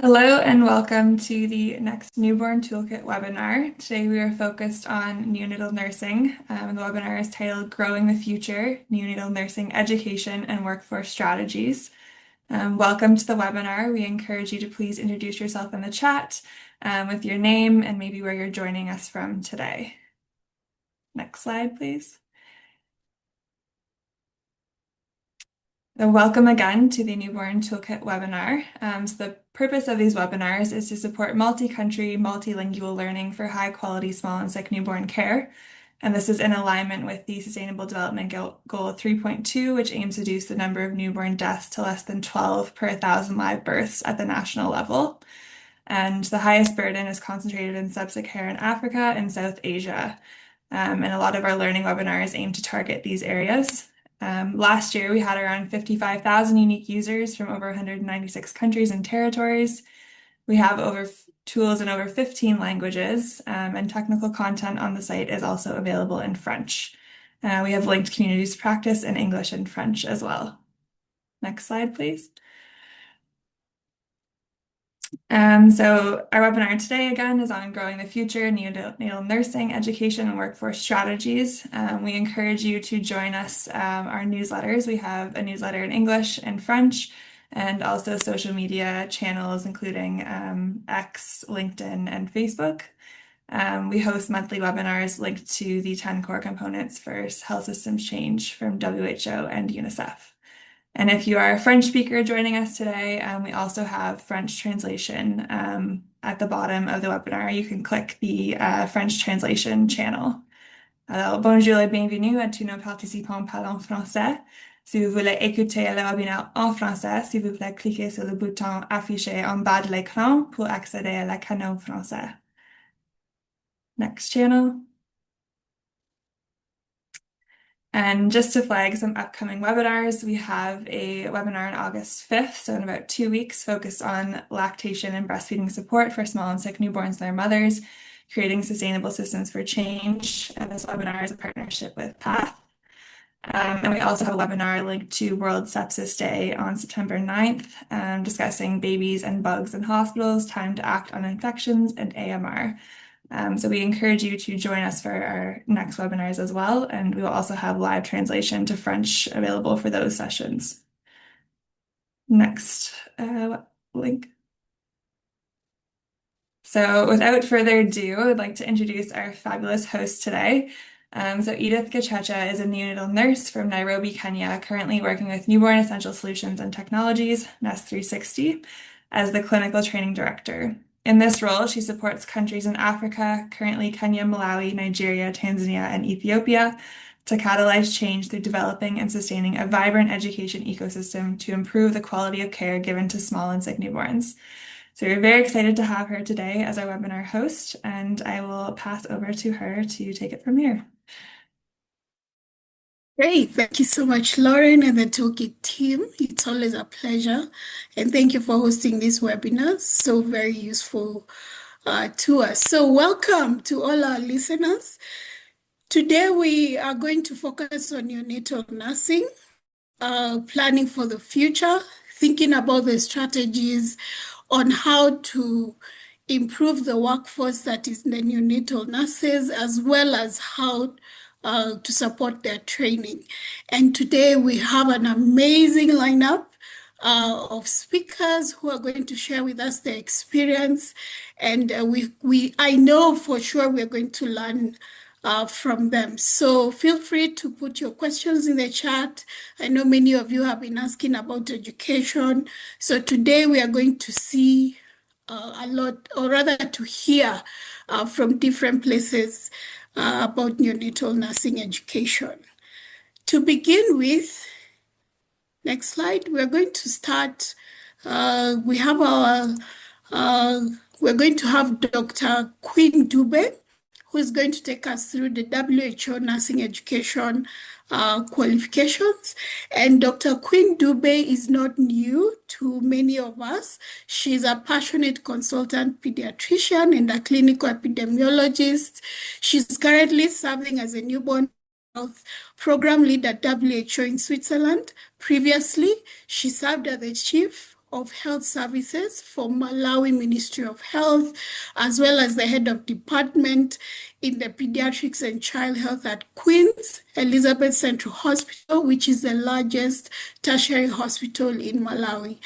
Hello and welcome to the next Newborn Toolkit webinar. Today we are focused on neonatal nursing. The webinar is titled Growing the Future, Neonatal Nursing Education and Workforce Strategies. Welcome to the webinar. We encourage you to please introduce yourself in the chat with your name and maybe where you're joining us from today. Next slide, please. Welcome again to the Newborn Toolkit webinar. The purpose of these webinars is to support multi-country, multilingual learning for high-quality small and sick newborn care. And this is in alignment with the Sustainable Development Goal 3.2, which aims to reduce the number of newborn deaths to less than 12 per 1,000 live births at the national level. And the highest burden is concentrated in sub-Saharan Africa and South Asia. And a lot of our learning webinars aim to target these areas. Last year, we had around 55,000 unique users from over 196 countries and territories. We have tools in over 15 languages, and technical content on the site is also available in French. We have linked communities to practice in English and French as well. Next slide, please. Our webinar today again is on growing the future, neonatal nursing, education, and workforce strategies. We encourage you to join us our newsletters. We have a newsletter in English and French, and also social media channels including X, LinkedIn, and Facebook. We host monthly webinars linked to the 10 core components for health systems change from WHO and UNICEF. And if you are a French speaker joining us today, we also have French translation at the bottom of the webinar. You can click the French translation channel. Alors, bonjour et bienvenue à tous nos participants parlant français. Si vous voulez écouter le webinaire en français, s'il vous plaît, cliquez sur le bouton affiché en bas de l'écran pour accéder à la canal français. Next channel. And just to flag some upcoming webinars, we have a webinar on August 5th, so in about 2 weeks, focused on lactation and breastfeeding support for small and sick newborns and their mothers, creating sustainable systems for change. And this webinar is a partnership with PATH. And we also have a webinar linked to World Sepsis Day on September 9th, discussing babies and bugs in hospitals, time to act on infections, and AMR. So we encourage you to join us for our next webinars as well, and we will also have live translation to French available for those sessions. Next link. So without further ado, I would like to introduce our fabulous host today. Edith Gachecha is a neonatal nurse from Nairobi, Kenya, currently working with Newborn Essential Solutions and Technologies, NEST 360, as the clinical training director. In this role, she supports countries in Africa, currently Kenya, Malawi, Nigeria, Tanzania, and Ethiopia, to catalyze change through developing and sustaining a vibrant education ecosystem to improve the quality of care given to small and sick newborns. So we're very excited to have her today as our webinar host, and I will pass over to her to take it from here. Great. Thank you so much, Lauren and the Toolkit team. It's always a pleasure. And thank you for hosting this webinar. So very useful to us. So welcome to all our listeners. Today we are going to focus on neonatal nursing, planning for the future, thinking about the strategies on how to improve the workforce that is the neonatal nurses, as well as how to support their training. And today we have an amazing lineup of speakers who are going to share with us their experience. And I know for sure we're going to learn from them. So feel free to put your questions in the chat. I know many of you have been asking about education. So today we are going to see a lot, or rather to hear from different places about neonatal nursing education. To begin with, next slide, we're going to start. We're going to have Dr. Quinn Dube, who is going to take us through the WHO nursing education qualifications. And Dr. Quinn Dube is not new to many of us. She's a passionate consultant pediatrician and a clinical epidemiologist. She's currently serving as a newborn health program lead at WHO in Switzerland. Previously, she served as the chief of Health Services for Malawi Ministry of Health, as well as the head of department in the Pediatrics and Child Health at Queen's Elizabeth Central Hospital, which is the largest tertiary hospital in Malawi.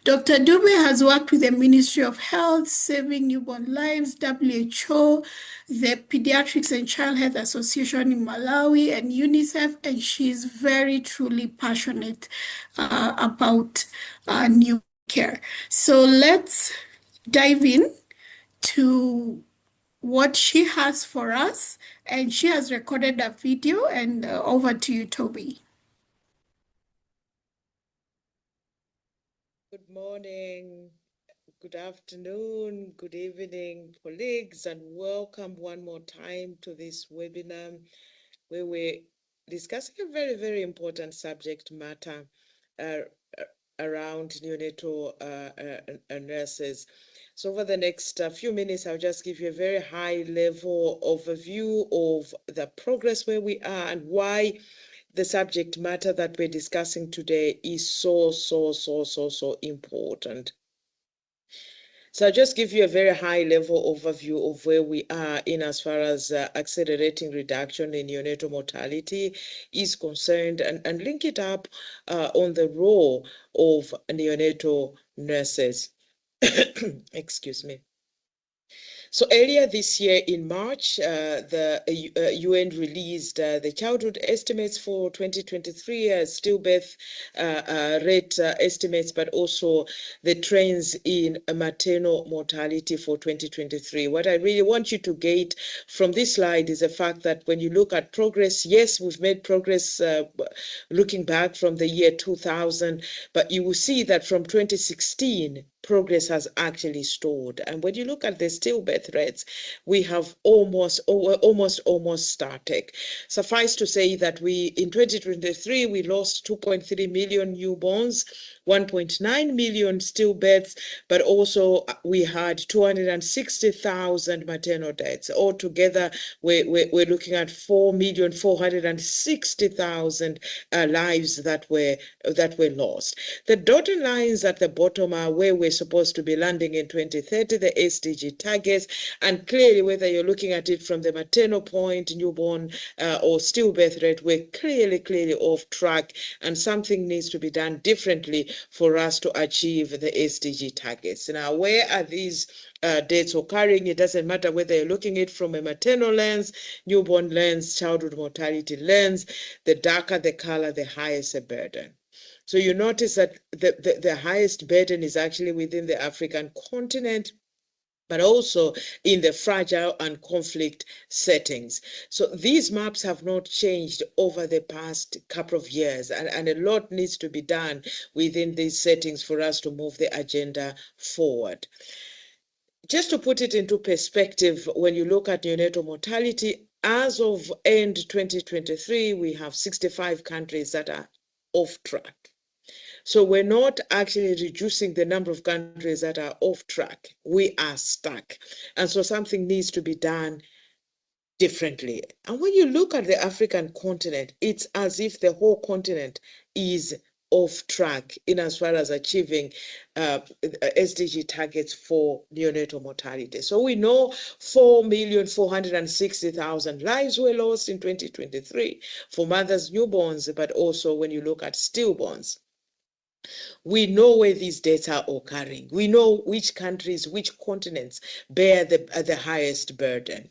Dr. Dube has worked with the Ministry of Health, Saving Newborn Lives, WHO, the Pediatrics and Child Health Association in Malawi, and UNICEF, and she is very truly passionate about new care. So let's dive in to what she has for us. And she has recorded a video, and over to you, Toby. Good morning, good afternoon, good evening, colleagues, and welcome one more time to this webinar where we're discussing a very, very important subject matter around neonatal nurses. So over the next few minutes, I'll just give you a very high-level overview of the progress where we are and why the subject matter that we're discussing today is so important. So I'll just give you a very high-level overview of where we are in as far as accelerating reduction in neonatal mortality is concerned and link it up on the role of neonatal nurses. Excuse me. So earlier this year in March, the UN released the childhood estimates for 2023 as stillbirth rate estimates, but also the trends in maternal mortality for 2023. What I really want you to get from this slide is the fact that when you look at progress, yes, we've made progress looking back from the year 2000, but you will see that from 2016, progress has actually stalled. And when you look at the stillbirth rates, we have almost static. Suffice to say that in 2023, we lost 2.3 million newborns, 1.9 million stillbirths, but also we had 260,000 maternal deaths. Altogether, we're looking at 4,460,000 lives that were lost. The dotted lines at the bottom are where we're supposed to be landing in 2030, the SDG targets, and clearly whether you're looking at it from the maternal point, newborn or stillbirth rate, we're clearly off track, and something needs to be done differently for us to achieve the SDG targets. Now, where are these dates occurring? It doesn't matter whether you're looking at it from a maternal lens, newborn lens, childhood mortality lens. The darker the color, the higher the burden. So you notice that the highest burden is actually within the African continent, but also in the fragile and conflict settings. So these maps have not changed over the past couple of years, and a lot needs to be done within these settings for us to move the agenda forward. Just to put it into perspective, when you look at neonatal mortality, as of end 2023, we have 65 countries that are off track. So we're not actually reducing the number of countries that are off track. We are stuck. And so something needs to be done differently. And when you look at the African continent, it's as if the whole continent is off track in as far as achieving SDG targets for neonatal mortality. So we know 4,460,000 lives were lost in 2023 for mothers, newborns, but also when you look at stillborns. We know where these deaths are occurring. We know which countries, which continents bear the highest burden.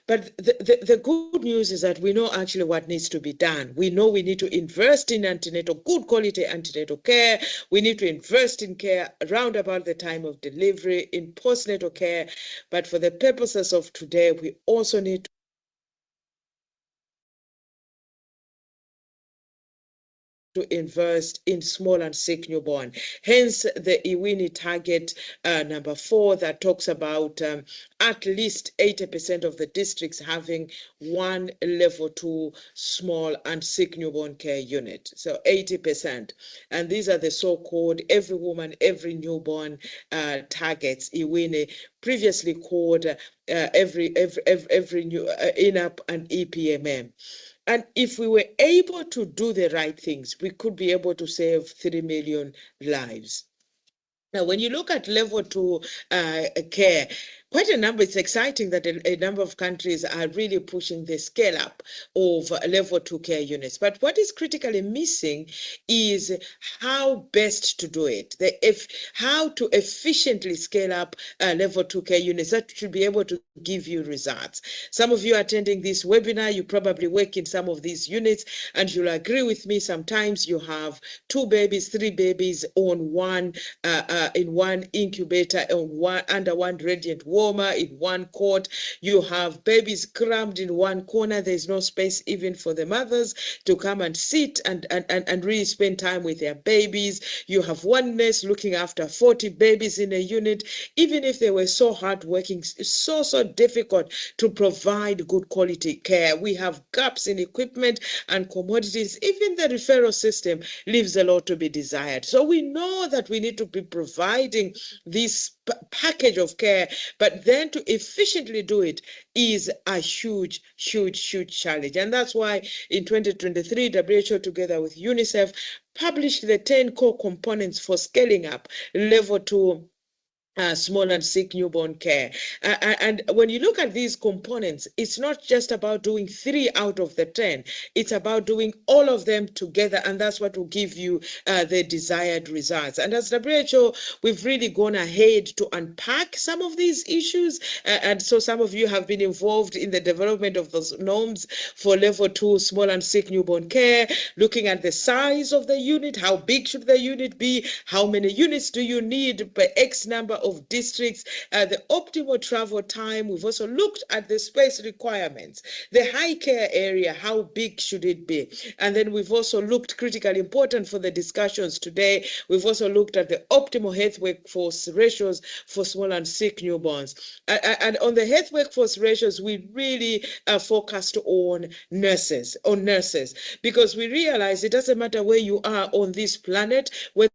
But the good news is that we know actually what needs to be done. We know we need to invest in antenatal, good quality antenatal care. We need to invest in care around about the time of delivery, in postnatal care. But for the purposes of today, we also need to invest in small and sick newborn. Hence the IWINI target number 4 that talks about at least 80% of the districts having one level 2 small and sick newborn care unit. So 80%. And these are the so-called every woman, every newborn targets, IWINI, previously called every new INAP and EPMM. And if we were able to do the right things, we could be able to save 3 million lives. Now, when you look at level 2 care, quite a number, it's exciting that a number of countries are really pushing the scale up of level 2 care units. But what is critically missing is how best to do it, how to efficiently scale up level 2 care units that should be able to give you results. Some of you are attending this webinar, you probably work in some of these units, and you'll agree with me, sometimes you have 2 babies, 3 babies on one in one incubator, under one radiant warmer, in one cot. You have babies crammed in one corner. There's no space even for the mothers to come and sit and really spend time with their babies. You have one nurse looking after 40 babies in a unit. Even if they were so hardworking, it's so difficult to provide good quality care. We have gaps in equipment and commodities. Even the referral system leaves a lot to be desired. So we know that we need to be providing this package of care, but then to efficiently do it is a huge challenge. And that's why in 2023, WHO together with UNICEF published the 10 core components for scaling up level 2 small and sick newborn care. And when you look at these components, it's not just about doing 3 out of the 10. It's about doing all of them together, and that's what will give you the desired results. And as WHO, we've really gone ahead to unpack some of these issues. And so some of you have been involved in the development of those norms for level 2 small and sick newborn care, looking at the size of the unit, how big should the unit be, how many units do you need per X number of districts, the optimal travel time. We've also looked at the space requirements, the high care area, how big should it be? And then we've also looked, critically important for the discussions today, we've also looked at the optimal health workforce ratios for small and sick newborns. And on the health workforce ratios, we really focused on nurses, because we realize it doesn't matter where you are on this planet, whether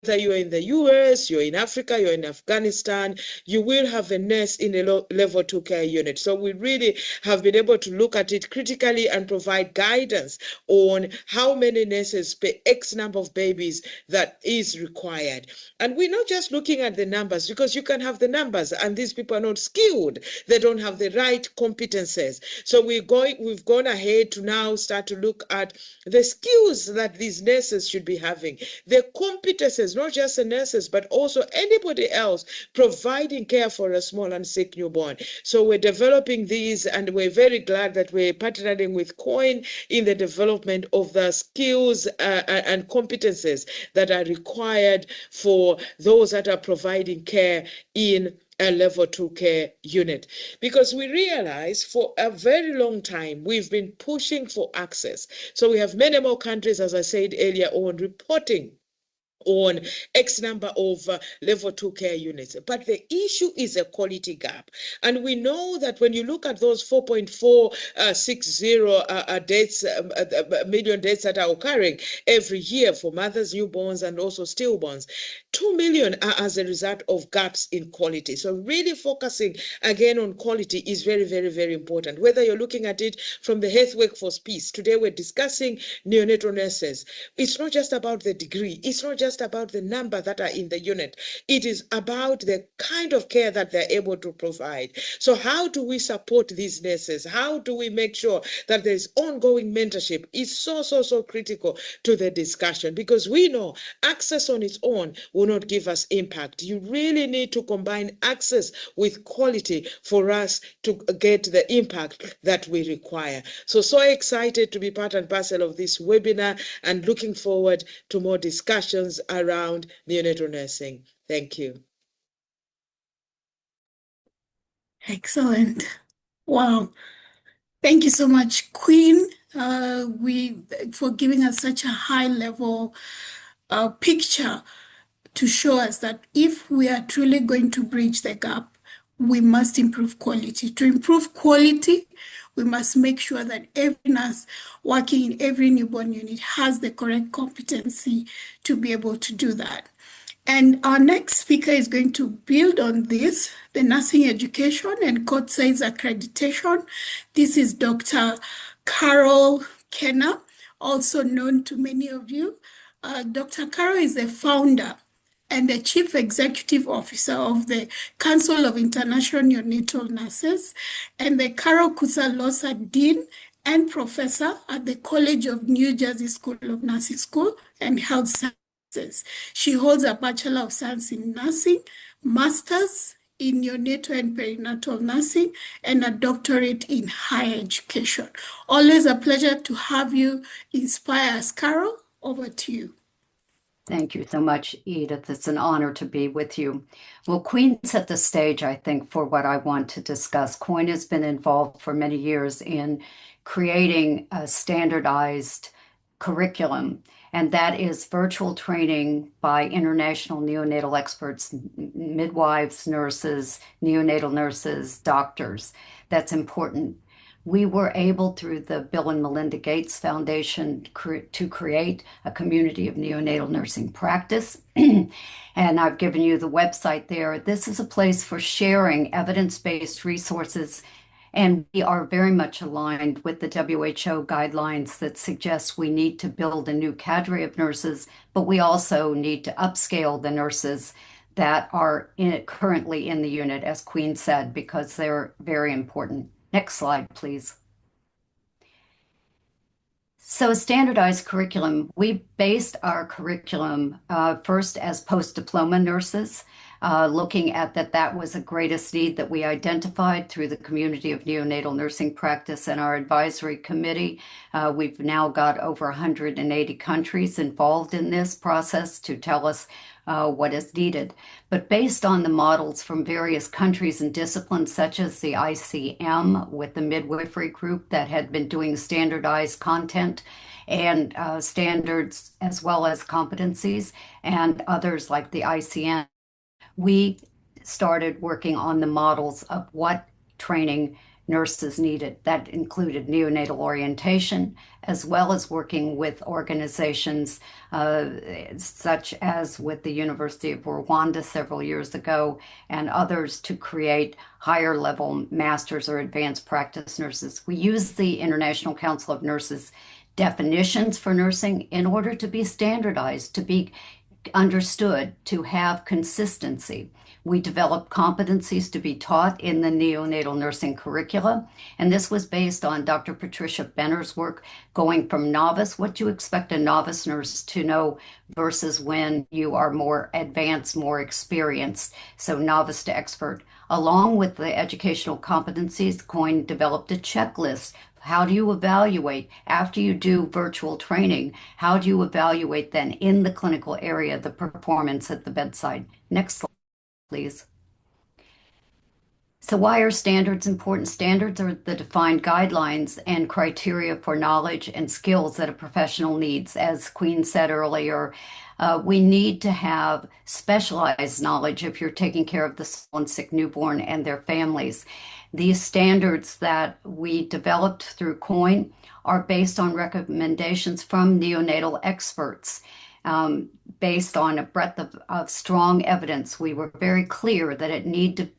you're in the US, you're in Africa, you're in Afghanistan, you will have a nurse in a level 2 care unit. So we really have been able to look at it critically and provide guidance on how many nurses per X number of babies that is required. And we're not just looking at the numbers, because you can have the numbers and these people are not skilled. They don't have the right competences. So we've gone ahead to now start to look at the skills that these nurses should be having, the competences, not just the nurses, but also anybody else providing care for a small and sick newborn. So we're developing these, and we're very glad that we're partnering with COINN in the development of the skills and competences that are required for those that are providing care in a level 2 care unit. Because we realize for a very long time, we've been pushing for access. So we have many more countries, as I said earlier on, reporting on X number of level 2 care units. But the issue is a quality gap. And we know that when you look at those 4.460 deaths, million deaths that are occurring every year for mothers, newborns, and also stillborns, 2 million are as a result of gaps in quality. So really focusing again on quality is very important. Whether you're looking at it from the health workforce piece, today we're discussing neonatal nurses. It's not just about the degree. It's not just about the number that are in the unit. It is about the kind of care that they're able to provide. So how do we support these nurses? How do we make sure that there's ongoing mentorship? It's so critical to the discussion, because we know access on its own will not give us impact. You really need to combine access with quality for us to get the impact that we require. So excited to be part and parcel of this webinar, and looking forward to more discussions around neonatal nursing. Thank you. Excellent. Wow. Thank you so much, Queen, for giving us such a high level picture to show us that if we are truly going to bridge the gap, we must improve quality. To improve quality, we must make sure that every nurse working in every newborn unit has the correct competency to be able to do that. And our next speaker is going to build on this, the nursing education and court size accreditation. This is Dr. Carol Kenner, also known to many of you. Dr. Carol is the founder and the Chief Executive Officer of the Council of International Neonatal Nurses, and the Carol Kusa Losa Dean and Professor at the College of New Jersey School of Nursing School and Health Sciences. She holds a Bachelor of Science in Nursing, Master's in Neonatal and Perinatal Nursing, and a doctorate in higher education. Always a pleasure to have you inspire us. Carol, over to you. Thank you so much, Edith. It's an honor to be with you. Well, Queen set the stage, I think, for what I want to discuss. COINN has been involved for many years in creating a standardized curriculum, and that is virtual training by international neonatal experts, midwives, nurses, neonatal nurses, doctors. That's important. We were able, through the Bill and Melinda Gates Foundation, to create a community of neonatal nursing practice. And I've given you the website there. This is a place for sharing evidence-based resources. And we are very much aligned with the WHO guidelines that suggest we need to build a new cadre of nurses, but we also need to upscale the nurses that are currently in the unit, as Queen said, because they're very important. Next slide, please. So a standardized curriculum, we based our curriculum first as post-diploma nurses, looking at that was the greatest need that we identified through the community of neonatal nursing practice and our advisory committee. We've now got over 180 countries involved in this process to tell us what is needed. But based on the models from various countries and disciplines, such as the ICM with the midwifery group that had been doing standardized content and standards as well as competencies, and others like the ICN, we started working on the models of what training nurses needed. That included neonatal orientation, as well as working with organizations such as with the University of Rwanda several years ago and others to create higher level masters or advanced practice nurses. We use the International Council of Nurses definitions for nursing in order to be standardized, to be understood, to have consistency. We developed competencies to be taught in the neonatal nursing curricula, and this was based on Dr. Patricia Benner's work, going from novice, what you expect a novice nurse to know, versus when you are more advanced, more experienced, so novice to expert. Along with the educational competencies, COINN developed a checklist. How do you evaluate after you do virtual training? How do you evaluate then in the clinical area the performance at the bedside? Next slide, please. So why are standards important? Standards are the defined guidelines and criteria for knowledge and skills that a professional needs. As Queen said earlier, we need to have specialized knowledge if you're taking care of the small and sick newborn and their families. These standards that we developed through COINN are based on recommendations from neonatal experts. Based on a breadth of strong evidence, we were very clear that it needed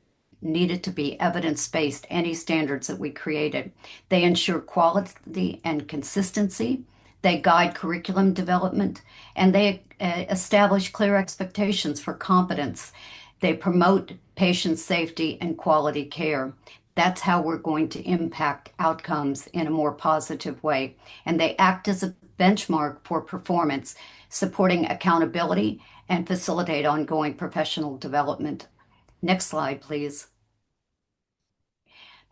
to be evidence-based, any standards that we created. They ensure quality and consistency. They guide curriculum development, and they establish clear expectations for competence. They promote patient safety and quality care. That's how we're going to impact outcomes in a more positive way. And they act as a benchmark for performance, supporting accountability and facilitate ongoing professional development. Next slide, please.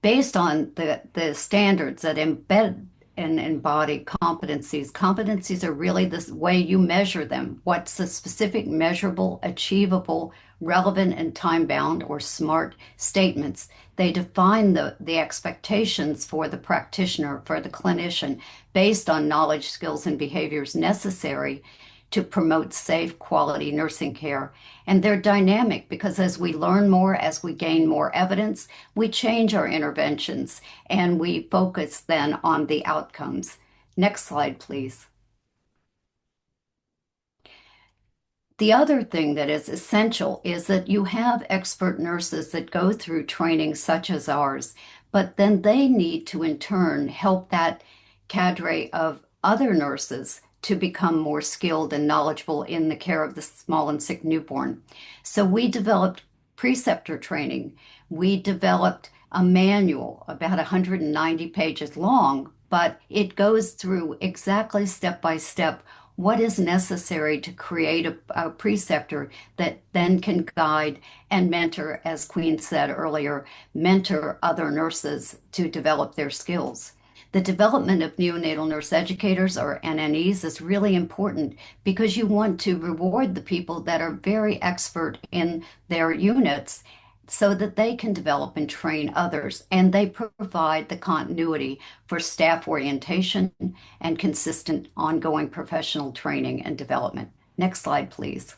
Based on the standards that embed and embody competencies, competencies are really the way you measure them. What's the specific, measurable, achievable, relevant, and time-bound or SMART statements? They define the expectations for the practitioner, for the clinician, based on knowledge, skills, and behaviors necessary to promote safe, quality nursing care. And they're dynamic because as we learn more, as we gain more evidence, we change our interventions and we focus then on the outcomes. Next slide, please. The other thing that is essential is that you have expert nurses that go through training such as ours, but then they need to in turn help that cadre of other nurses to become more skilled and knowledgeable in the care of the small and sick newborn. So we developed preceptor training. We developed a manual about 190 pages long, but it goes through exactly step by step what is necessary to create a preceptor that then can guide and mentor, as Queen said earlier, mentor other nurses to develop their skills. The development of neonatal nurse educators, or NNEs, is really important because you want to reward the people that are very expert in their units so that they can develop and train others. And they provide the continuity for staff orientation and consistent ongoing professional training and development. Next slide, please.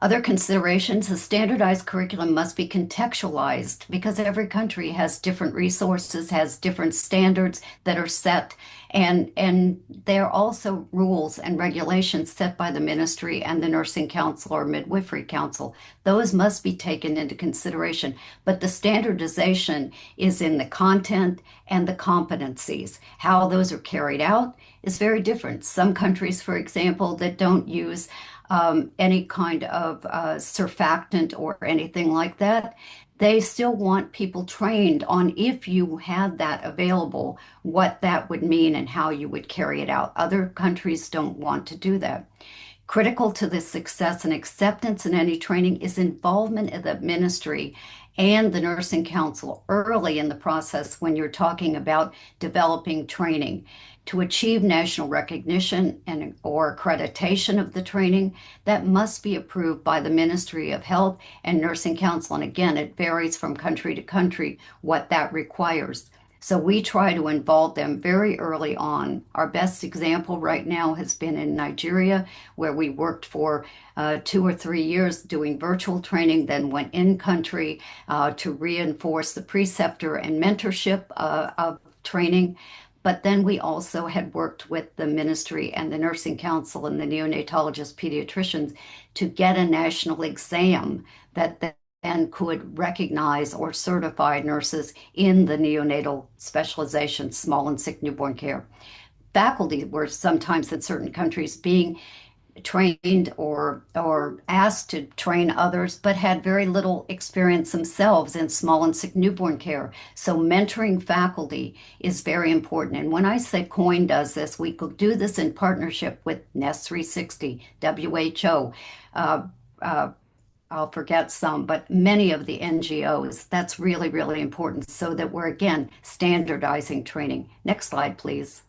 Other considerations, a standardized curriculum must be contextualized because every country has different resources, has different standards that are set, and there are also rules and regulations set by the ministry and the nursing council or midwifery council. Those must be taken into consideration, but the standardization is in the content and the competencies. How those are carried out is very different. Some countries, for example, that don't use any kind of surfactant or anything like that, they still want people trained on, if you had that available, what that would mean and how you would carry it out. Other countries don't want to do that. Critical to the success and acceptance in any training is involvement of the ministry and the nursing council early in the process when you're talking about developing training. To achieve national recognition and or accreditation of the training, that must be approved by the Ministry of Health and Nursing Council. And again, it varies from country to country what that requires. So we try to involve them very early on. Our best example right now has been in Nigeria, where we worked for 2 or 3 years doing virtual training, then went in country to reinforce the preceptor and mentorship of training. But then we also had worked with the ministry and the nursing council and the neonatologist pediatricians to get a national exam that then could recognize or certify nurses in the neonatal specialization, small and sick newborn care. Faculty were sometimes in certain countries being trained or asked to train others, but had very little experience themselves in small and sick newborn care. So mentoring faculty is very important. And when I say COINN does this, we could do this in partnership with NEST 360, WHO. I'll forget some, but many of the NGOs. That's really, really important so that we're, again, standardizing training. Next slide, please.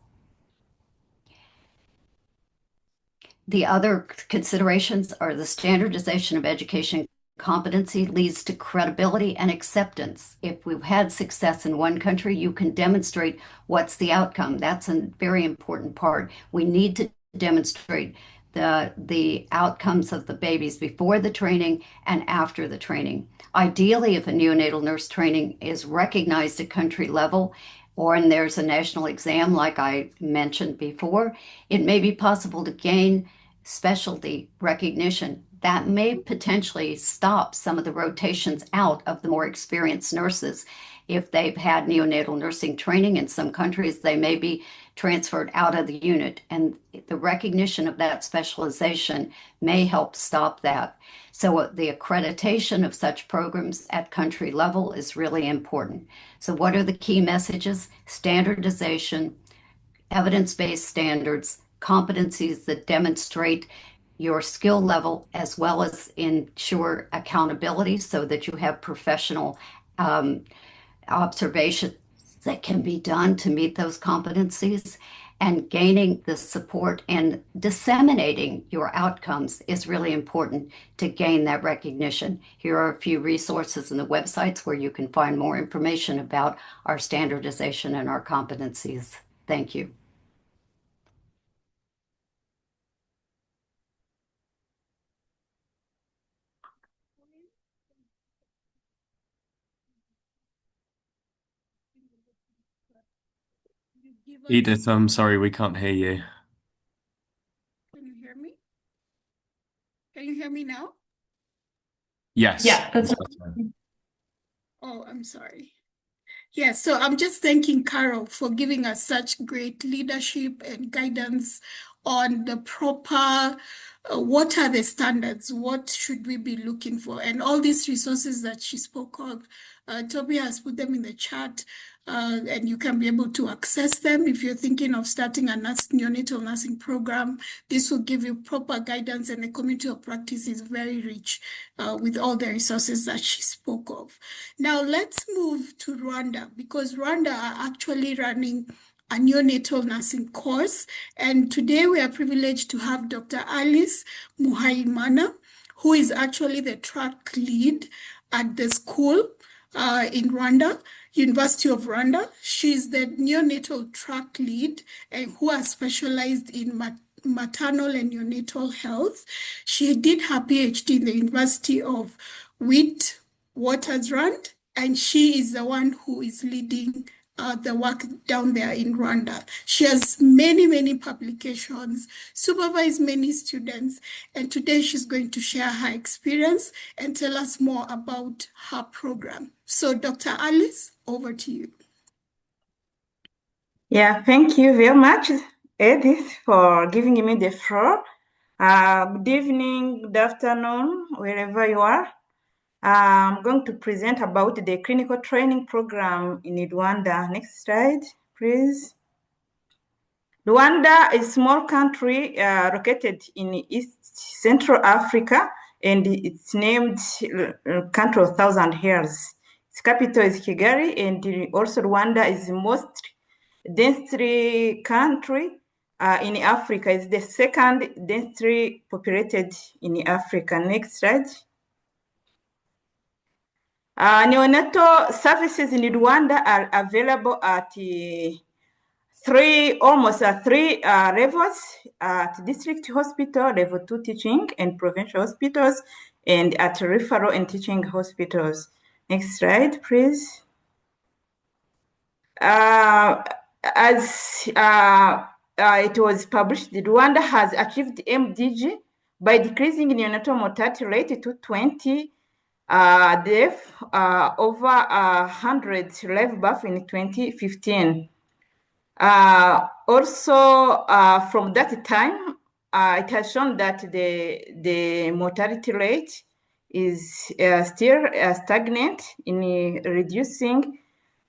The other considerations are the standardization of education competency leads to credibility and acceptance. If we've had success in one country, you can demonstrate what's the outcome. That's a very important part. We need to demonstrate the outcomes of the babies before the training and after the training. Ideally, if a neonatal nurse training is recognized at country level, or and there's a national exam like I mentioned before, it may be possible to gain specialty recognition. That may potentially stop some of the rotations out of the more experienced nurses. If they've had neonatal nursing training in some countries, they may be transferred out of the unit, and the recognition of that specialization may help stop that. So the accreditation of such programs at country level is really important. So what are the key messages? Standardization, evidence-based standards, competencies that demonstrate your skill level, as well as ensure accountability so that you have professional observations that can be done to meet those competencies, and gaining the support and disseminating your outcomes is really important to gain that recognition. Here are a few resources in the websites where you can find more information about our standardization and our competencies. Thank you. Edith, I'm sorry, we can't hear you. Can you hear me? Can you hear me now? Yes. Yeah, that's Oh, I'm sorry. Yes, so I'm just thanking Carol for giving us such great leadership and guidance on the proper, what are the standards, what should we be looking for, and all these resources that she spoke of. Toby has put them in the chat, and you can be able to access them. If you're thinking of starting a neonatal nursing program, this will give you proper guidance, and the community of practice is very rich with all the resources that she spoke of. Now let's move to Rwanda, because Rwanda are actually running a neonatal nursing course. And today we are privileged to have Dr. Alice Muhayimana, who is actually the track lead at the school in Rwanda, University of Rwanda. She's the neonatal track lead and who has specialized in maternal and neonatal health. She did her PhD in the University of Witwatersrand, and she is the one who is leading the work down there in Rwanda. She has many, many publications, supervised many students, and today she's going to share her experience and tell us more about her program. So Dr. Alice, over to you. Yeah, thank you very much, Edith, for giving me the floor. Good evening, good afternoon, wherever you are. I'm going to present about the clinical training program in Rwanda. Next slide, please. Rwanda is a small country located in East Central Africa, and it's named Country of Thousand Hills. Its capital is Kigali, and also Rwanda is the most densely country in Africa. It's the second densely populated in Africa. Next slide. Neonatal services in Rwanda are available at almost three levels at district hospital, level 2 teaching and provincial hospitals, and at referral and teaching hospitals. Next slide, please. As it was published, Rwanda has achieved MDG by decreasing neonatal mortality rate to 20 death over 100 live birth in 2015. Also, from that time, it has shown that the mortality rate is still stagnant in reducing.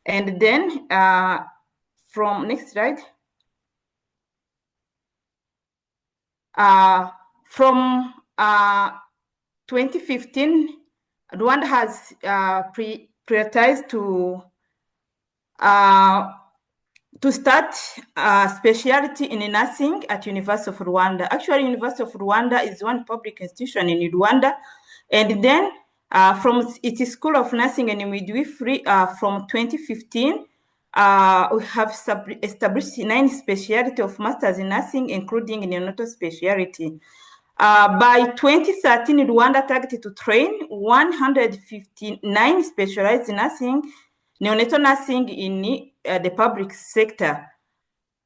And then from next slide, from 2015, Rwanda has prioritized to start specialty in nursing at University of Rwanda. Actually, University of Rwanda is one public institution in Rwanda, and then from its School of Nursing and Midwifery from 2015, we have established 9 specialty of Masters in Nursing, including neonatal specialty. By 2013, Rwanda targeted to train 159 specialized nursing, neonatal nursing in the public sector.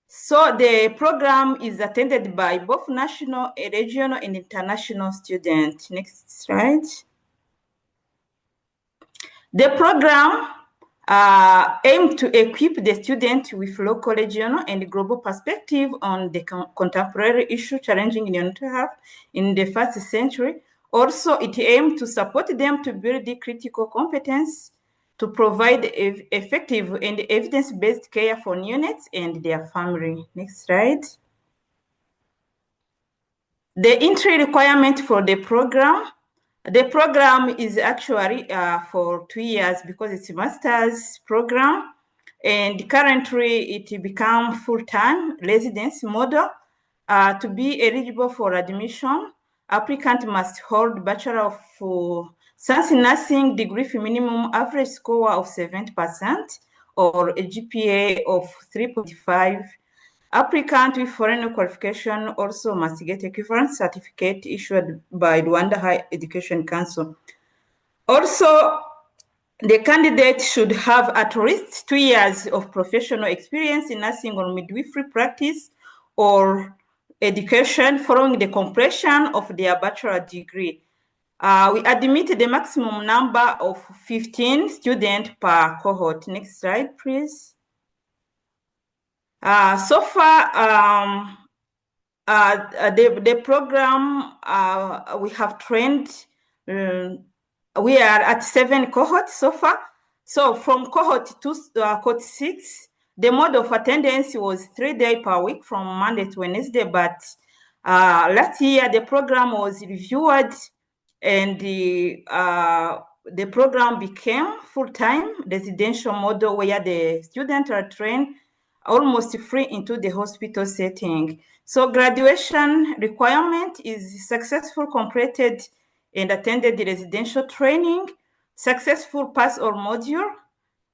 So the program is attended by both national, regional, and international students. Next slide. The program aimed to equip the student with local, regional, and global perspective on the contemporary issue challenging neonatal health in the first century. Also, it aimed to support them to build the critical competence to provide effective and evidence-based care for neonates and their family. Next slide. The entry requirement for the program is actually for 2 years because it's a master's program, and currently it become full-time residency model. To be eligible for admission, applicant must hold Bachelor of Science in Nursing degree with minimum average score of 70% or a GPA of 3.5. Applicant with foreign qualification also must get equivalent certificate issued by Rwanda Higher Education Council. Also, the candidate should have at least 2 years of professional experience in nursing or midwifery practice or education following the completion of their bachelor degree. We admit the maximum number of 15 students per cohort. Next slide, please. So far, the program we have trained, we are at 7 cohorts so far. So from cohort 2 to cohort 6, the mode of attendance was 3 days per week from Monday to Wednesday, but last year the program was reviewed and the program became full-time residential model where the students are trained almost free into the hospital setting. So graduation requirement is successful completed and attended the residential training, successful pass all module,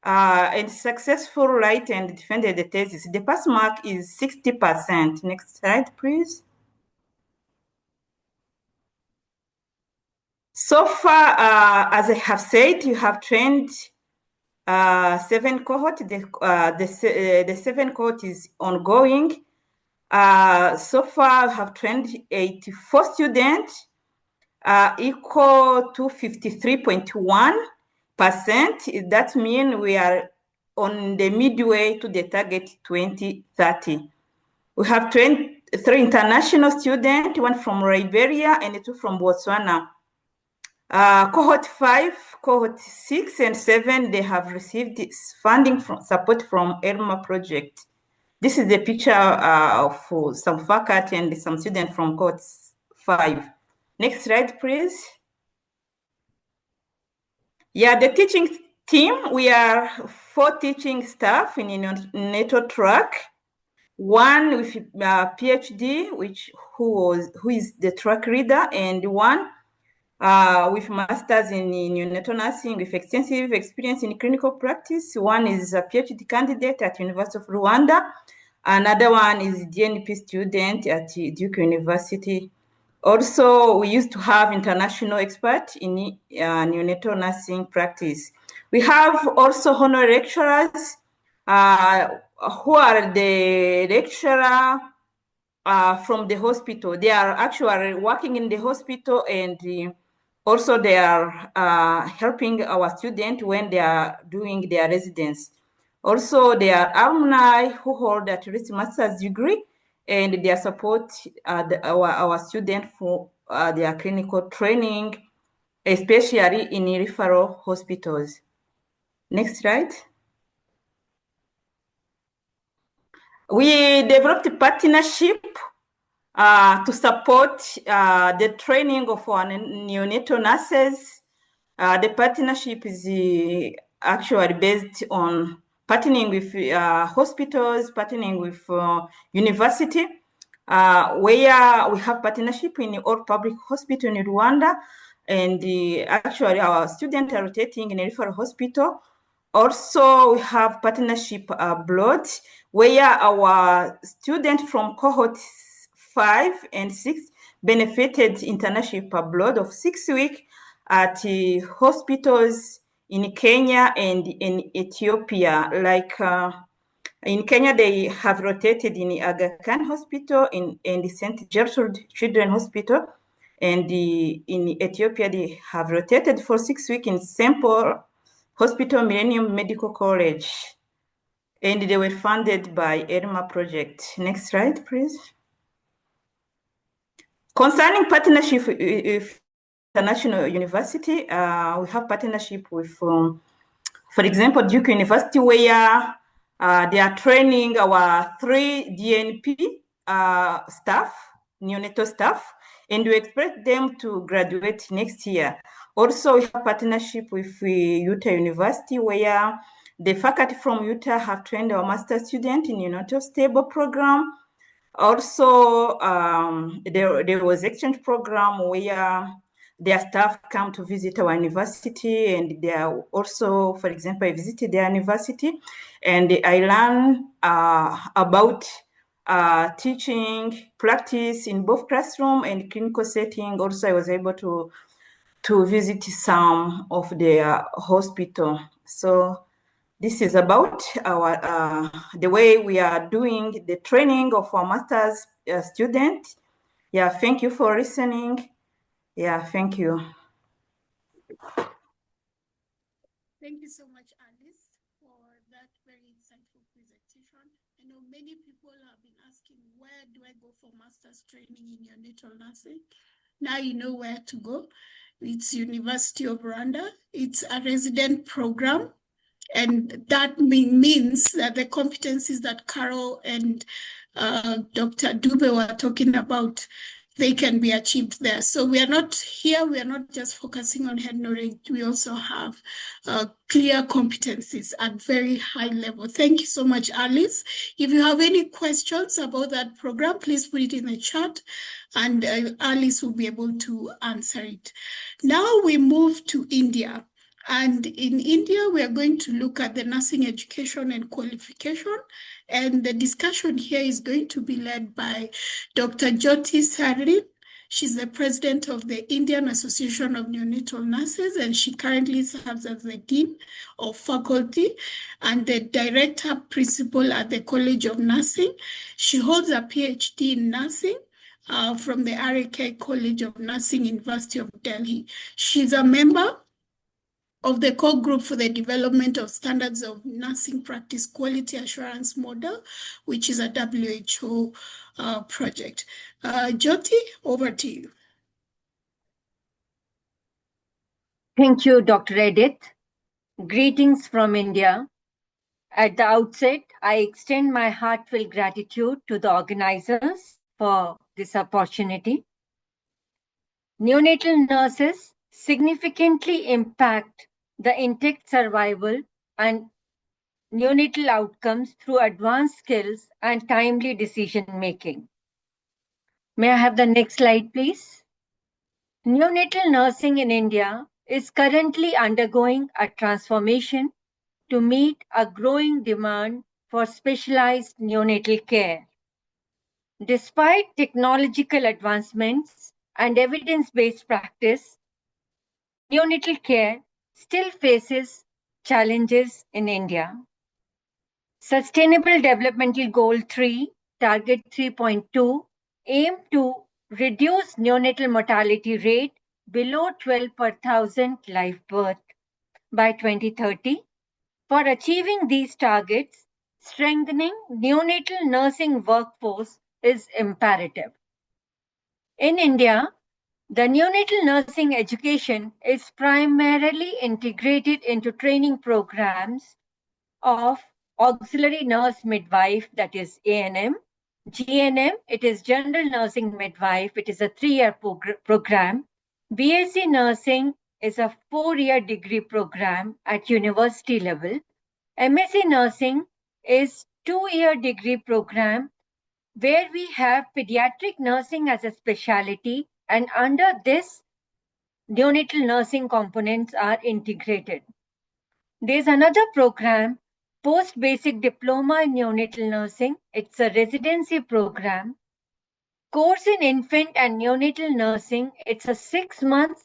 and successful write and defended the thesis. The pass mark is 60%. Next slide, please. So far, as I have said, you have trained 7 cohort. The 7 cohort is ongoing. So far, I have trained 84 students, equal to 53.1%. That means we are on the midway to the target 2030. We have trained 3 international students, 1 from Liberia and 2 from Botswana. Cohort 5, cohort 6, and 7, they have received funding from support from ELMA project. This is the picture of some faculty and some students from cohort 5. Next slide, please. Yeah, the teaching team, we are 4 teaching staff in neonatal track. 1 with PhD, who is the track leader, and 1 with masters in neonatal nursing with extensive experience in clinical practice. 1 is a PhD candidate at University of Rwanda. Another 1 is DNP student at Duke University. Also, we used to have international experts in neonatal nursing practice. We have also honorary lecturers who are the lecturer from the hospital. They are actually working in the hospital, and also they are helping our students when they are doing their residence. Also, they are alumni who hold at least master's degree, and they support our students for their clinical training, especially in referral hospitals. Next slide. We developed a partnership to support the training of our neonatal nurses. The partnership is actually based on partnering with hospitals, partnering with university, where we have partnership in all public hospital in Rwanda, and actually our students are rotating in a referral hospital. Also, we have partnership abroad, where our students from cohort 5 and 6 benefited internship abroad of 6 weeks at hospitals in Kenya and in Ethiopia. Like in Kenya, they have rotated in Aga Khan Hospital and St. Gertrude Children's Hospital. And in Ethiopia, they have rotated for 6 weeks in St. Paul Hospital Millennium Medical College. And they were funded by ELMA project. Next slide, please. Concerning partnership with international university, we have partnership with, for example, Duke University, where they are training our 3 DNP staff, neonatal staff, and we expect them to graduate next year. Also, we have partnership with Utah University, where the faculty from Utah have trained our master student in neonatal stable program. Also, there was exchange program where their staff come to visit our university, and they are also, for example, I visited their university, and I learned about teaching practice in both classroom and clinical setting. Also, I was able to visit some of their hospital. So this is about our the way we are doing the training of our master's student. Yeah, thank you for listening. Yeah, thank you. Thank you so much, Alice, for that very insightful presentation. I know many people have been asking, where do I go for master's training in neonatal nursing? Now you know where to go. It's University of Rwanda. It's a resident program. And that means that the competencies that Carol and Dr. Dube were talking about, they can be achieved there. So we are not just focusing on head knowledge. We also have clear competencies at very high level. Thank you so much, Alice. If you have any questions about that program, please put it in the chat and Alice will be able to answer it. Now we move to India. And in India, we are going to look at the nursing education and qualification. And the discussion here is going to be led by Dr. Jyoti Sari. She's the president of the Indian Association of Neonatal Nurses, and she currently serves as the dean of faculty and the director principal at the College of Nursing. She holds a PhD in nursing from the RK College of Nursing, University of Delhi. She's a member of the core group for the development of standards of nursing practice quality assurance model, which is a WHO project. Jyoti, over to you. Thank you, Dr. Edith. Greetings from India. At the outset, I extend my heartfelt gratitude to the organizers for this opportunity. Neonatal nurses significantly impact the intact survival and neonatal outcomes through advanced skills and timely decision-making. May I have the next slide, please? Neonatal nursing in India is currently undergoing a transformation to meet a growing demand for specialized neonatal care. Despite technological advancements and evidence-based practice, neonatal care still faces challenges in India. Sustainable Developmental Goal 3, Target 3.2, aim to reduce neonatal mortality rate below 12 per 1,000 live birth by 2030. For achieving these targets, strengthening neonatal nursing workforce is imperative. In India, the neonatal nursing education is primarily integrated into training programs of auxiliary nurse midwife, that is ANM, GNM, it is general nursing midwife, it is a 3-year program. BSc nursing is a 4-year degree program at university level. MSc nursing is 2-year degree program where we have pediatric nursing as a specialty, and under this, neonatal nursing components are integrated. There's another program, Post-Basic Diploma in Neonatal Nursing. It's a residency program. Course in Infant and Neonatal Nursing. It's a 6-month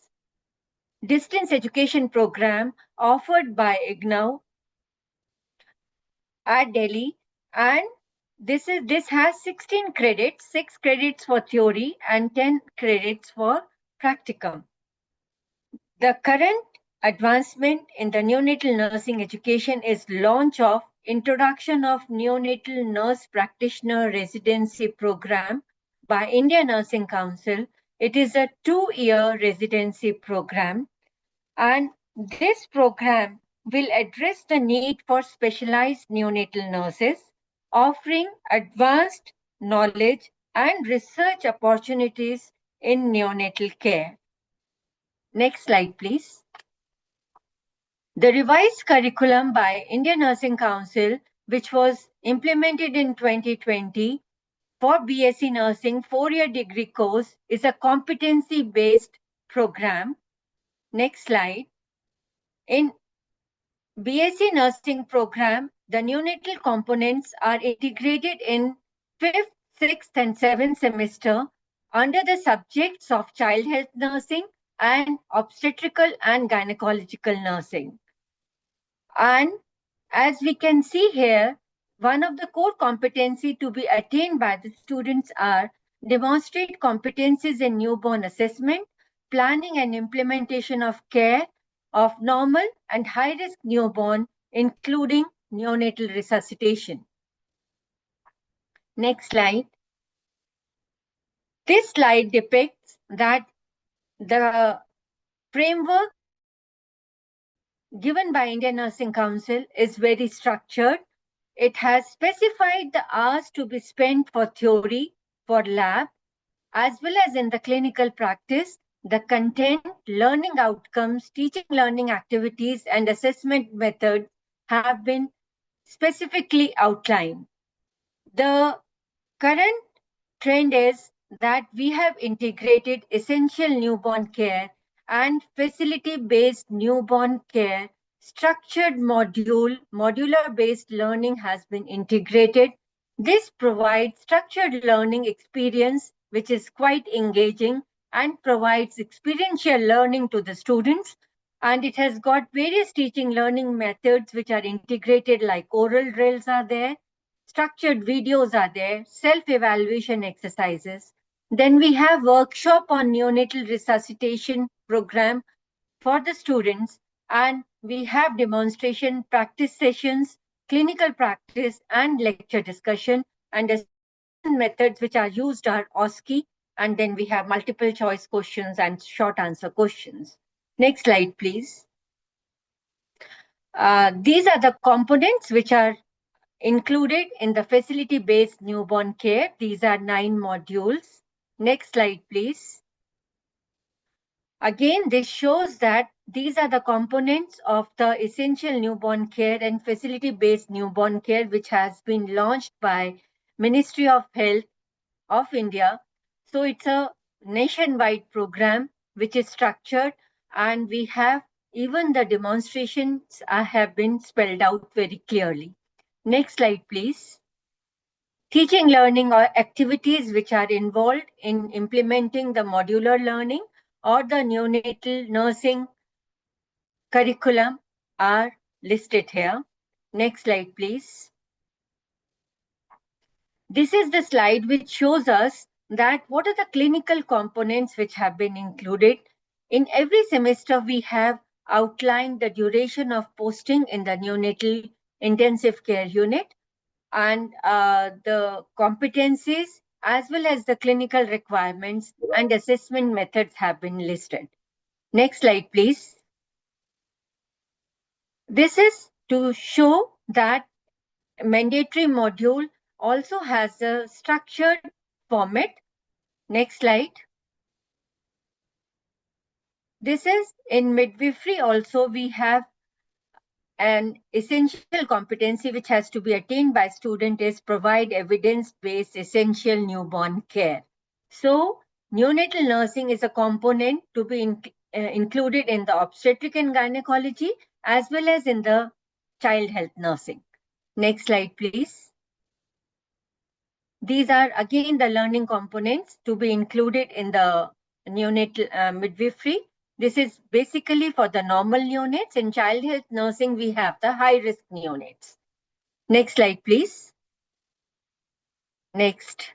distance education program offered by IGNOU at Delhi, and this has 16 credits, 6 credits for theory and 10 credits for practicum. The current advancement in the neonatal nursing education is launch of Introduction of Neonatal Nurse Practitioner Residency Program by Indian Nursing Council. It is a 2-year residency program, and this program will address the need for specialized neonatal nurses, offering advanced knowledge and research opportunities in neonatal care. Next slide, please. The revised curriculum by Indian Nursing Council, which was implemented in 2020 for BSc Nursing 4-year degree course, is a competency-based program. Next slide. In BSc Nursing program, the neonatal components are integrated in 5th, 6th, and 7th semester under the subjects of child health nursing and obstetrical and gynecological nursing. And as we can see here, one of the core competencies to be attained by the students are demonstrate competencies in newborn assessment, planning and implementation of care, of normal and high-risk newborn, including neonatal resuscitation. Next slide. This slide depicts that the framework given by Indian Nursing Council is very structured. It has specified the hours to be spent for theory, for lab, as well as in the clinical practice, the content, learning outcomes, teaching learning activities, and assessment methods have been specifically outlined. The current trend is that we have integrated essential newborn care and facility-based newborn care. Structured modular-based learning has been integrated. This provides structured learning experience, which is quite engaging and provides experiential learning to the students. And it has got various teaching learning methods which are integrated, like oral drills are there, structured videos are there, self-evaluation exercises. Then we have workshop on neonatal resuscitation program for the students, and we have demonstration practice sessions, clinical practice, and lecture discussion. And the methods which are used are OSCE, and then we have multiple choice questions and short answer questions. Next slide, please. These are the components which are included in the facility-based newborn care. These are 9 modules. Next slide, please. Again, this shows that these are the components of the essential newborn care and facility-based newborn care, which has been launched by Ministry of Health of India. So it's a nationwide program which is structured, and we have even the demonstrations have been spelled out very clearly. Next slide, please. Teaching learning or activities which are involved in implementing the modular learning or the neonatal nursing curriculum are listed here. Next slide, please. This is the slide which shows us that what are the clinical components which have been included. In every semester, we have outlined the duration of posting in the neonatal intensive care unit, and the competencies as well as the clinical requirements and assessment methods have been listed. Next slide, please. This is to show that mandatory module also has a structured format. Next slide. This is in midwifery also we have an essential competency which has to be attained by student is provide evidence-based essential newborn care. So neonatal nursing is a component to be included in the obstetric and gynecology as well as in the child health nursing. Next slide, please. These are again the learning components to be included in the neonatal midwifery. This is basically for the normal neonates. In child health nursing, we have the high-risk neonates. Next slide, please. Next.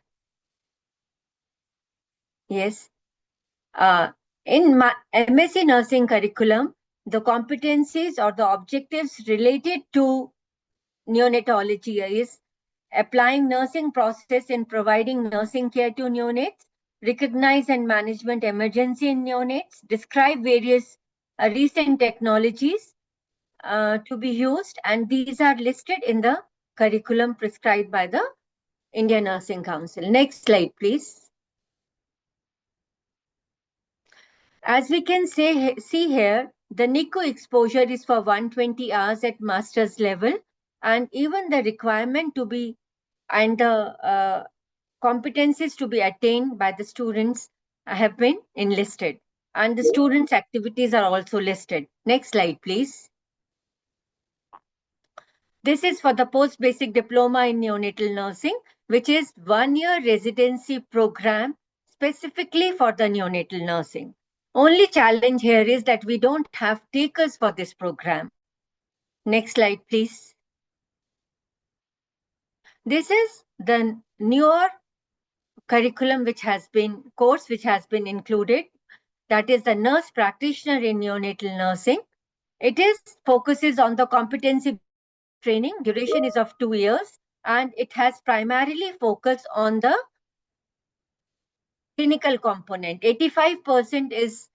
Yes. In my MSc nursing curriculum, the competencies or the objectives related to neonatology is applying nursing process in providing nursing care to neonates, recognize and management emergency in neonates, describe various recent technologies to be used, and these are listed in the curriculum prescribed by the Indian Nursing Council. Next slide, please. As we can see here, the NICU exposure is for 120 hours at master's level, and even the requirement to be and the competencies to be attained by the students have been enlisted, and the students' activities are also listed. Next slide, please. This is for the post-basic diploma in neonatal nursing, which is 1-year residency program specifically for the neonatal nursing. Only challenge here is that we don't have takers for this program. Next slide, please. This is the newer curriculum which has been included. That is the nurse practitioner in neonatal nursing. It focuses on the competency training. Duration is of 2 years, and it has primarily focused on the clinical component. 85% is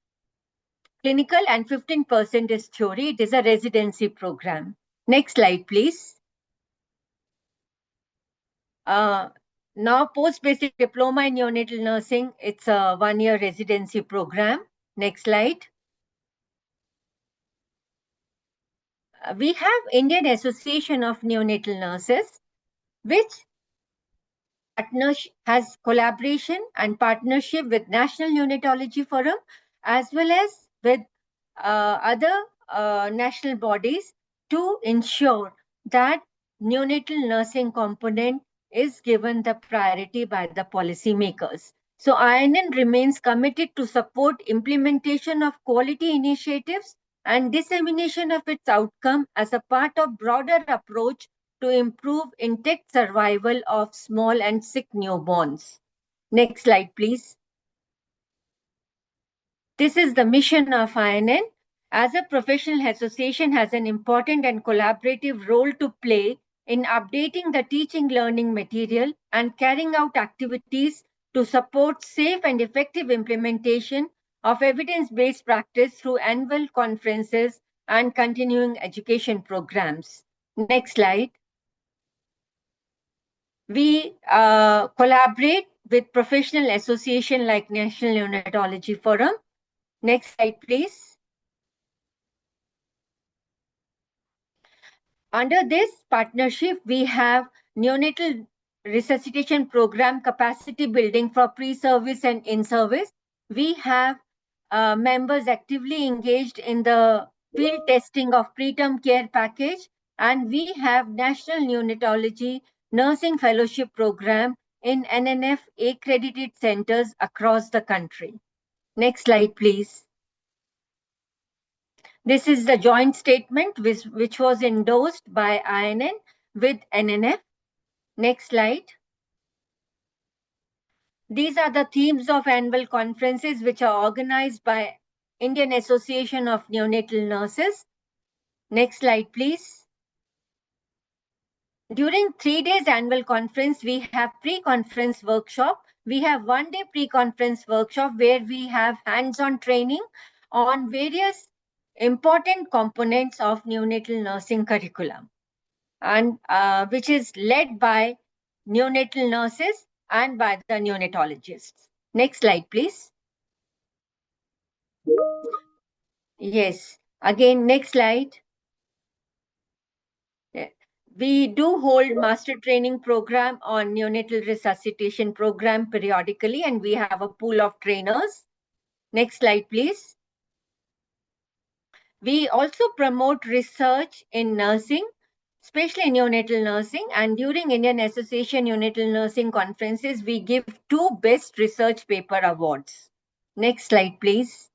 clinical and 15% is theory. It is a residency program. Next slide, please. Now, post-basic diploma in neonatal nursing, it's a 1-year residency program. Next slide. We have Indian Association of Neonatal Nurses, which has collaboration and partnership with National Neonatology Forum, as well as with other national bodies to ensure that neonatal nursing component is given the priority by the policymakers. So INN remains committed to support implementation of quality initiatives and dissemination of its outcome as a part of broader approach to improve intact survival of small and sick newborns. Next slide, please. This is the mission of INN. As a professional association has an important and collaborative role to play in updating the teaching learning material and carrying out activities to support safe and effective implementation of evidence-based practice through annual conferences and continuing education programs. Next slide. We collaborate with professional association like National Neonatology Forum. Next slide, please. Under this partnership, we have neonatal resuscitation program capacity building for pre-service and in-service. We have members actively engaged in the field testing of preterm care package, and we have National Neonatology Nursing Fellowship Program in NNF accredited centers across the country. Next slide, please. This is the joint statement which was endorsed by INN with NNF. Next slide. These are the themes of annual conferences which are organized by Indian Association of Neonatal Nurses. Next slide, please. During 3 days annual conference, we have pre-conference workshop. We have 1-day pre-conference workshop where we have hands-on training on various important components of neonatal nursing curriculum, and which is led by neonatal nurses and by the neonatologists. Next slide, please. Yes, again, next slide. We do hold master training program on neonatal resuscitation program periodically, and we have a pool of trainers. Next slide, please. We also promote research in nursing, especially neonatal nursing, and during Indian Association Neonatal Nursing conferences, we give 2 Best Research Paper Awards. Next slide, please.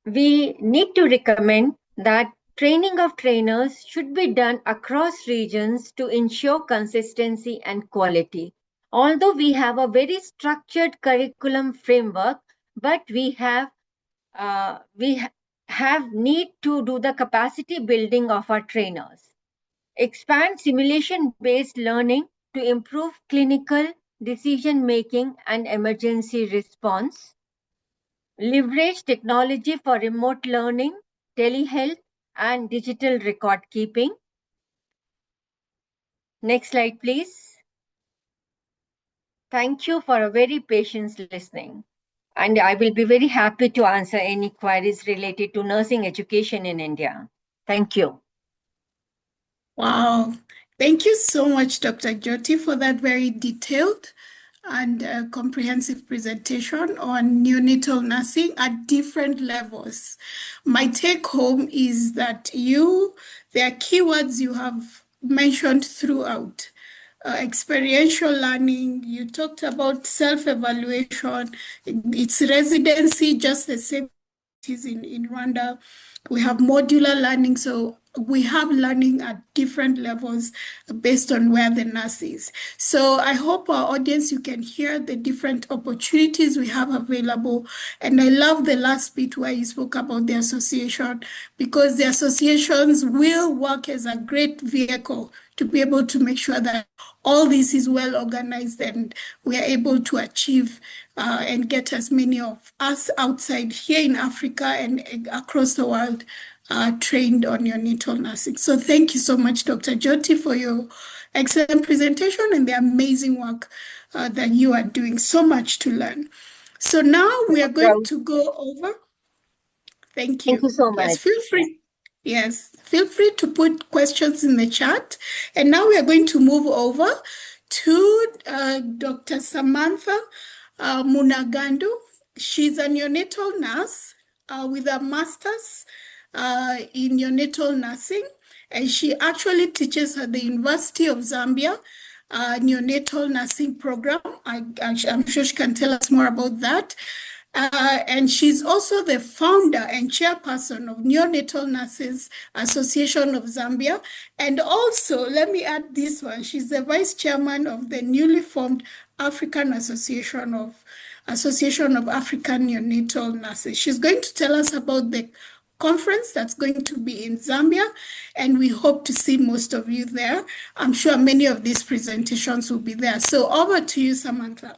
We need to recommend that training of trainers should be done across regions to ensure consistency and quality. Although we have a very structured curriculum framework, but we have need to do the capacity building of our trainers. Expand simulation-based learning to improve clinical decision-making and emergency response. Leverage technology for remote learning, telehealth, and digital record keeping. Next slide, please. Thank you for a very patient listening. And I will be very happy to answer any queries related to nursing education in India. Thank you. Wow. Thank you so much, Dr. Jyoti, for that very detailed and comprehensive presentation on neonatal nursing at different levels. My take home is that there are keywords you have mentioned throughout. Experiential learning, you talked about self-evaluation, it's residency just the same as in Rwanda. We have modular learning, so we have learning at different levels based on where the nurse is. So I hope our audience, you can hear the different opportunities we have available. And I love the last bit where you spoke about the association, because the associations will work as a great vehicle to be able to make sure that all this is well organized and we are able to achieve and get as many of us outside here in Africa and across the world trained on neonatal nursing. So thank you so much, Dr. Jyoti, for your excellent presentation and the amazing work that you are doing. So much to learn. So now we are going to go over. Thank you. Thank you so Yes, much. feel free. Yes, feel free to put questions in the chat. And now we are going to move over to Dr. Samantha Munagandu. She's a neonatal nurse with a master's in neonatal nursing. And she actually teaches at the University of Zambia neonatal nursing program. I'm sure she can tell us more about that. And she's also the founder and chairperson of Neonatal Nurses Association of Zambia. And also, let me add this one, she's the vice chairman of the newly formed African Association of African Neonatal Nurses. She's going to tell us about the conference that's going to be in Zambia, and we hope to see most of you there. I'm sure many of these presentations will be there. So over to you, Samantha.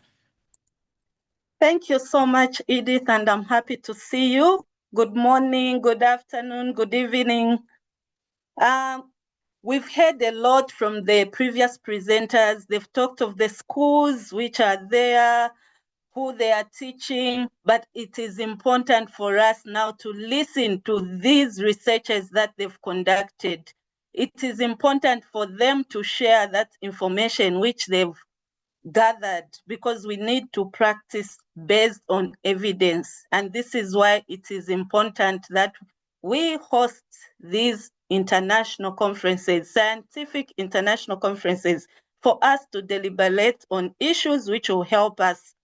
Thank you so much, Edith, and I'm happy to see you. Good morning, good afternoon, good evening. We've heard a lot from the previous presenters. They've talked of the schools which are there, who they are teaching, but it is important for us now to listen to these researchers that they've conducted. It is important for them to share that information which they've gathered, because we need to practice based on evidence. And this is why it is important that we host these international conferences, scientific international conferences, for us to deliberate on issues which will help us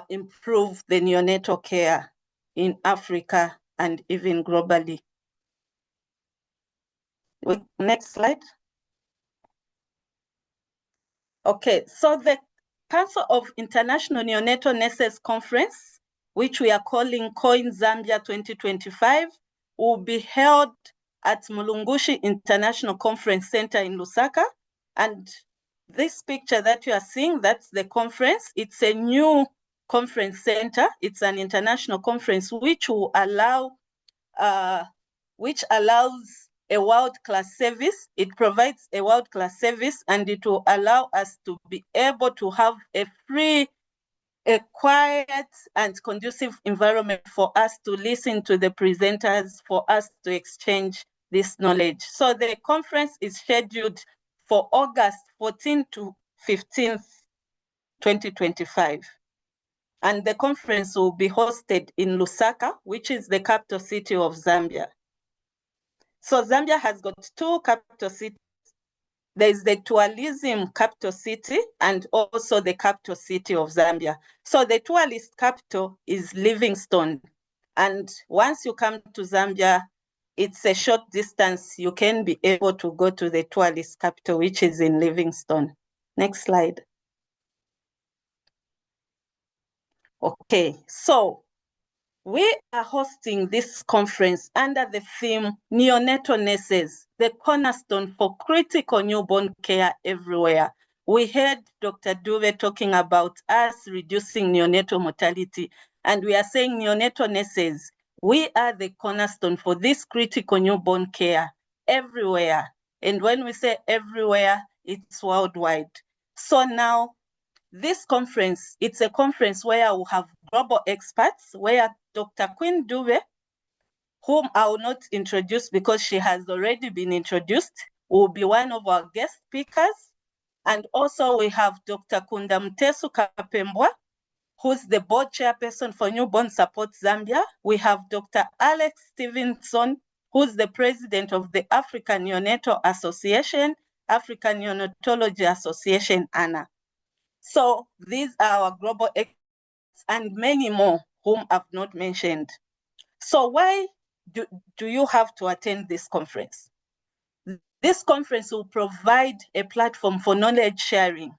improve the neonatal care in Africa and even globally. Next slide. Okay, so the Council of International Neonatal Nurses Conference, which we are calling COINN Zambia 2025, will be held at Mulungushi International Conference Center in Lusaka. And this picture that you are seeing, that's the conference. It's a new conference center. It's an international conference which will allow, which allows a world-class service. It provides a world-class service, and it will allow us to be able to have a free, a quiet and conducive environment for us to listen to the presenters, for us to exchange this knowledge. So the conference is scheduled for August 14th to 15th, 2025. And the conference will be hosted in Lusaka, which is the capital city of Zambia. So Zambia has got two capital cities. There is the tourism capital city and also the capital city of Zambia. So the tourist capital is Livingstone. And once you come to Zambia, it's a short distance. You can be able to go to the tourist capital, which is in Livingstone. Next slide. Okay, so we are hosting this conference under the theme Neonatal Nurses, the cornerstone for critical newborn care everywhere. We heard Dr. Dube talking about us reducing neonatal mortality, and we are saying neonatal nurses, we are the cornerstone for this critical newborn care everywhere. And when we say everywhere, it's worldwide. So now, this conference, it's a conference where we'll have global experts, where Dr. Queen Dube, whom I will not introduce because she has already been introduced, will be one of our guest speakers. And also we have Dr. Kunda Mtesu Kapembwa, who's the board chairperson for Newborn Support Zambia. We have Dr. Alex Stevenson, who's the president of the African Neonatal Association, African Neonatology Association, ANA. So these are our global experts and many more whom I've not mentioned. So why do you have to attend this conference? This conference will provide a platform for knowledge sharing.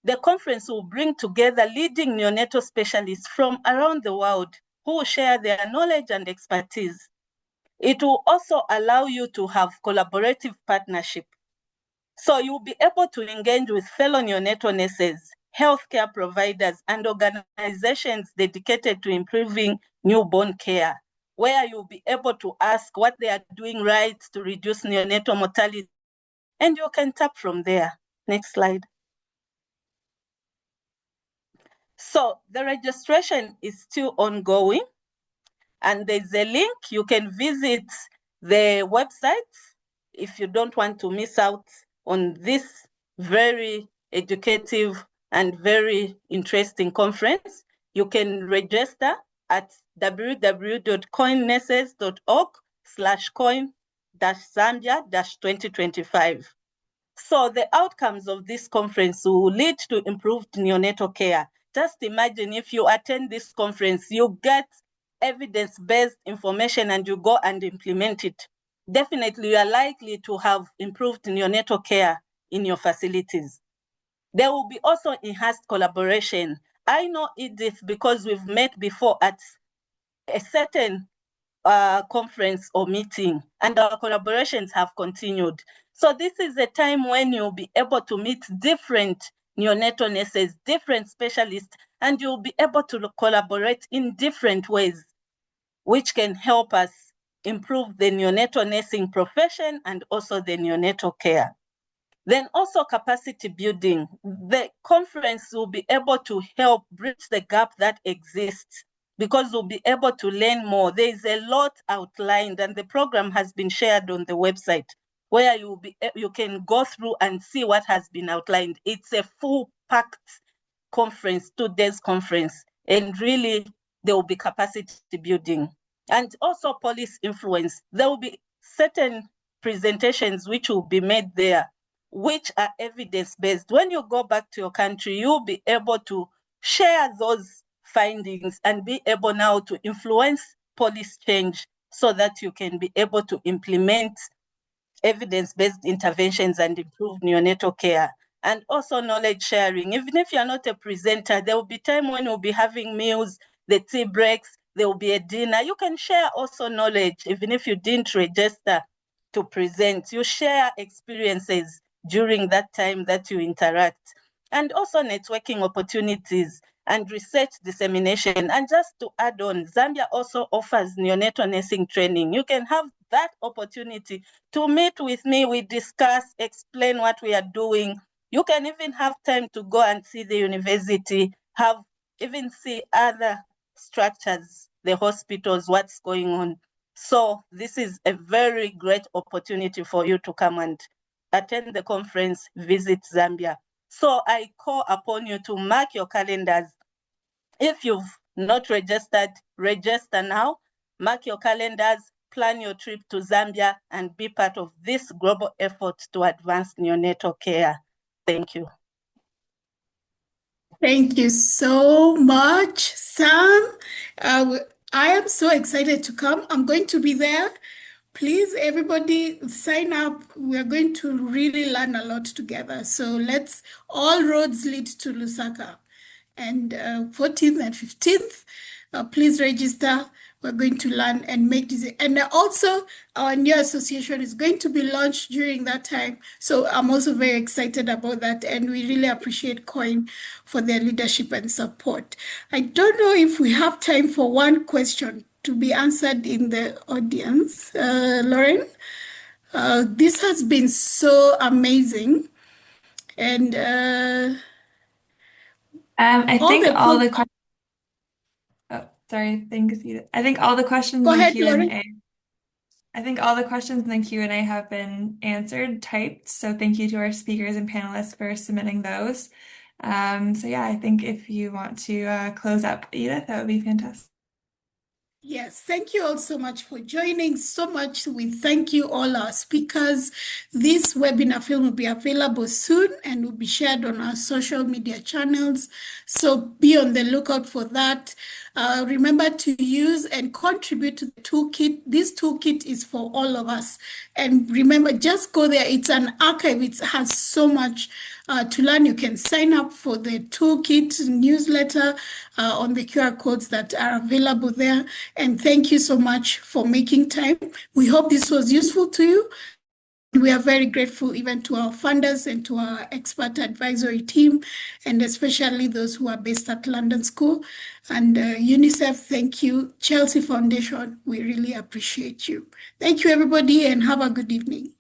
The conference will bring together leading neonatal specialists from around the world who will share their knowledge and expertise. It will also allow you to have collaborative partnership. So you'll be able to engage with fellow neonatal nurses, healthcare providers, and organizations dedicated to improving newborn care, where you'll be able to ask what they are doing right to reduce neonatal mortality, and you can tap from there. Next slide. So the registration is still ongoing, and there's a link. You can visit the website if you don't want to miss out on this very educative and very interesting conference. You can register at www.coinnurses.org/coin-zambia-2025. So the outcomes of this conference will lead to improved neonatal care. Just imagine if you attend this conference, you get evidence-based information and you go and implement it. Definitely, you are likely to have improved neonatal care in your facilities. There will be also enhanced collaboration. I know Edith because we've met before at a certain conference or meeting, and our collaborations have continued. So this is a time when you'll be able to meet different neonatal nurses, different specialists, and you'll be able to collaborate in different ways, which can help us improve the neonatal nursing profession and also the neonatal care. Then also capacity building. The conference will be able to help bridge the gap that exists because we'll be able to learn more. There is a lot outlined, and the program has been shared on the website where you can go through and see what has been outlined. It's a full-packed conference, 2 days conference, and really there will be capacity building. And also policy influence. There will be certain presentations which will be made there, which are evidence-based. When you go back to your country, you'll be able to share those findings and be able now to influence policy change so that you can be able to implement evidence-based interventions and improve neonatal care. And also knowledge sharing. Even if you're not a presenter, there will be time when you'll be having meals, the tea breaks, there will be a dinner. You can share also knowledge, even if you didn't register to present. You share experiences during that time that you interact. And also networking opportunities and research dissemination. And just to add on, Zambia also offers neonatal nursing training. You can have that opportunity to meet with me. We discuss, explain what we are doing. You can even have time to go and see the university, even see other structures, the hospitals, what's going on. So this is a very great opportunity for you to come and attend the conference, visit Zambia. So I call upon you to mark your calendars. If you've not registered, register now, mark your calendars, plan your trip to Zambia, and be part of this global effort to advance neonatal care. Thank you. Thank you so much, Sam. I am so excited to come. I'm going to be there. Please, everybody, sign up. We're going to really learn a lot together. So all roads lead to Lusaka. And 14th and 15th, please register. We're going to learn and make this. And also, our new association is going to be launched during that time. So I'm also very excited about that. And we really appreciate COINN for their leadership and support. I don't know if we have time for one question to be answered in the audience. Lauren, this has been so amazing. And I think all the questions. Oh, sorry. Thanks, Edith. I think all the questions Go in the ahead, Q&A. Lauren. I think all the questions in the Q&A have been answered, typed. So thank you to our speakers and panelists for submitting those. So yeah, I think if you want to close up, Edith, that would be fantastic. Yes, thank you all so much for joining so much. We thank you all our speakers. This webinar film will be available soon and will be shared on our social media channels. So be on the lookout for that. Remember to use and contribute to the toolkit. This toolkit is for all of us. And remember, just go there. It's an archive. It has so much to learn. You can sign up for the toolkit newsletter on the QR codes that are available there. And thank you so much for making time. We hope this was useful to you. We are very grateful even to our funders and to our expert advisory team, and especially those who are based at London School. And UNICEF, thank you. Chelsea Foundation, we really appreciate you. Thank you, everybody, and have a good evening.